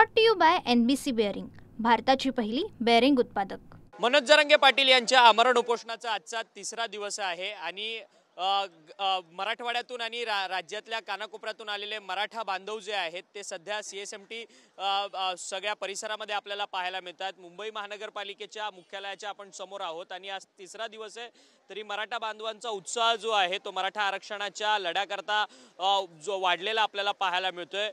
Brought to you by NBC bearing, भारताची पहिली bearing उत्पादक। मनोज जरांगे पाटील यांच्या आमरण उपोषणाचा आजचा तिसरा दिवस आहे आणि मराठवाड्यातून आणि राज्यातल्या कानाकोपऱ्यातून आलेले मराठा बांधव जे आहेत ते सध्या CSMT सगळ्या परिसरामध्ये आपल्याला पाहायला मिळतात। मुंबई महानगरपालिकेच्या मुख्यालयाच्या आपण समोर आहोत आणि आज तिसरा दिवस आहे, तरी मराठा बांधवांचा उत्साह जो आहे तो मराठा आरक्षणाच्या लढ्याकरता जो वाढलेला आपल्याला पाहायला मिळतोय।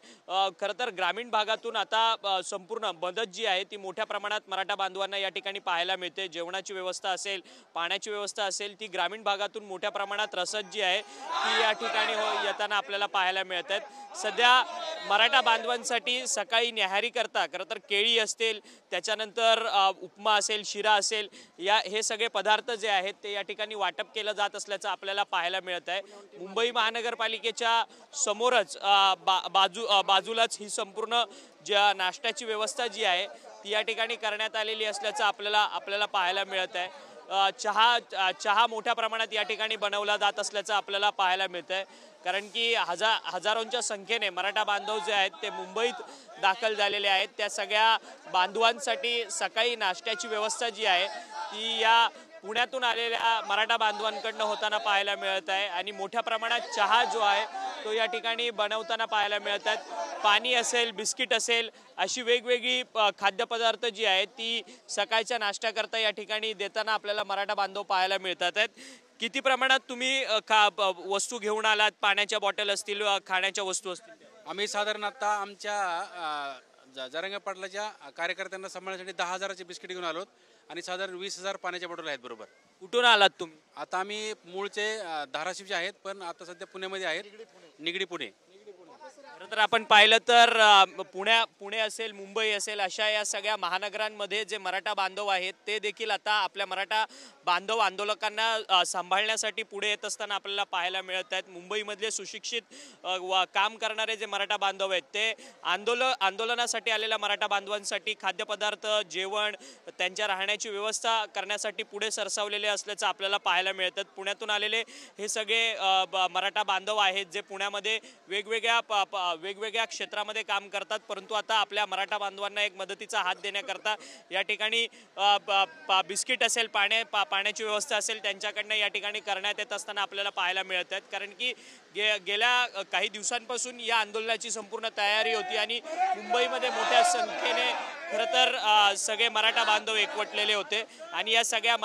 खरं तर ग्रामीण भागातून आता संपूर्ण मदत जी आहे ती मोठ्या प्रमाणात मराठा बांधवांना या ठिकाणी पाहायला मिळते। जेवणाची व्यवस्था असेल, पाण्याची व्यवस्था असेल, ती ग्रामीण भागातून मोठ्या प्रमाणात रसद जी आहे ती या ठिकाणी येताना आपल्याला पाहायला मिळतात। सध्या मराठा बांधवांसाठी सकाळी न्याहारी करता खरं तर केळी असतील, त्याच्यानंतर उपमा असेल, शिरा असेल, हे सगळे पदार्थ जे आहेत ते या ठिकाणी वाटप केलं जात असल्याचं आपल्याला पाहायला मिळत आहे। मुंबई महानगरपालिकेच्या समोरच बाजूलाच ही संपूर्ण ज्या नाश्त्याची व्यवस्था जी आहे ती या ठिकाणी करण्यात आलेली असल्याचं आपल्याला पाहायला मिळत आहे। चहा मोठ्या प्रमाणात या ठिकाणी बनवला जात असल्याचं आपल्याला पाहायला मिळतंय, कारण की हजारोंच्या संख्येने मराठा बांधव जे आहेत ते मुंबईत दाखल झालेले आहेत। त्या सगळ्या बांधवांसाठी सकाळी नाश्त्याची व्यवस्था जी आहे ती या पुण्यातून आलेल्या मराठा बांधवांकडनं होताना पाहायला मिळत आहे आणि मोठ्या प्रमाणात चहा जो आहे तो या ठिकाणी बनवताना पाहायला मिळतात। पाणी असेल, बिस्किट असेल, अशी वेगवेगळी खाद्यपदार्थ जी आहेत ती सकाळच्या नाश्त्याकरता या ठिकाणी देताना आपल्याला मराठा बांधव पाहायला मिळतात आहेत। किती प्रमाणात तुम्ही वस्तू घेऊन आलात? पाण्याच्या बॉटल असतील, खाण्याच्या वस्तू असतील? आम्ही साधारण आता आमच्या जरांगे पाटलाच्या कार्यकर्त्यांना सांभाळण्यासाठी 10,000चे बिस्किट घेऊन आलोत आणि साधारण 20,000 पाण्याच्या बॉटल आहेत बरोबर। कुठून आलात तुम्ही? आता आम्ही मूळचे धाराशिवचे आहेत, पण आता सध्या पुण्यामध्ये आहेत, निगडी पुणे। तर आपण पाहिलं तर पुणे असेल, मुंबई असेल, अशा या सगळ्या महानगरांमध्ये जे मराठा बांधव आहेत ते देखील आता आपल्या मराठा बांधव आंदोलकांना सांभाळण्यासाठी पुढे येत असताना आपल्याला पाहायला मिळत आहेत। मुंबईमधले सुशिक्षित काम करणारे जे मराठा बांधव आहेत ते आंदोलनासाठी आलेल्या मराठा बांधवांसाठी खाद्यपदार्थ, जेवण, त्यांच्या राहण्याची व्यवस्था करण्यासाठी पुढे सरसावलेले असल्याचं आपल्याला पाहायला मिळतात। पुण्यातून आलेले हे सगळे मराठा बांधव आहेत जे पुण्यामध्ये वेगवेगळ्या क्षेत्रामध्ये काम करतात, परंतु आता आपल्या मराठा बांधवांना एक मदतीचा हात देण्याकरता या ठिकाणी बिस्किट असेल, पाण्याची व्यवस्था असेल, त्यांच्याकडनं या ठिकाणी करण्यात येत असताना आपल्याला पाहायला मिळत आहेत। कारण की गेल्या काही दिवसांपासून या आंदोलनाची संपूर्ण तयारी होती आणि मुंबईमध्ये मोठ्या संख्येने खरं तर सगळे मराठा बांधव एकवटलेले होते आणि या सगळ्या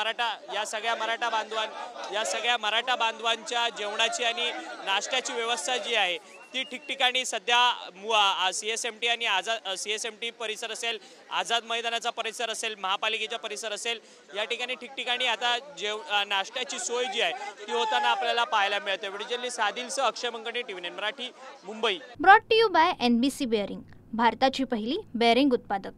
मराठा बांधवांच्या जेवणाची आणि नाश्त्याची व्यवस्था जी आहे ती ठिकठिकाणी सध्या CSMT आणि CSMT परिसर असेल, आझाद मैदानाचा परिसर असेल, महापालिकेचा परिसर असेल, या ठिकाणी ठिकठिकाणी आता नाश्त्याची सोय जी आहे ती होताना आपल्याला पाहायला मिळते। व्हिडिओ सादिलसह Akshay Mangane, TV9 Marathi, Mumbai. Brought to you by NBC bearing, भारताची पहिली बेअरिंग उत्पादक।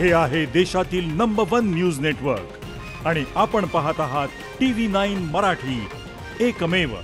हे आहे देशातील नंबर 1 न्यूज नेटवर्क आणि आपण पाहत आहात TV9 मराठी, एकमेव।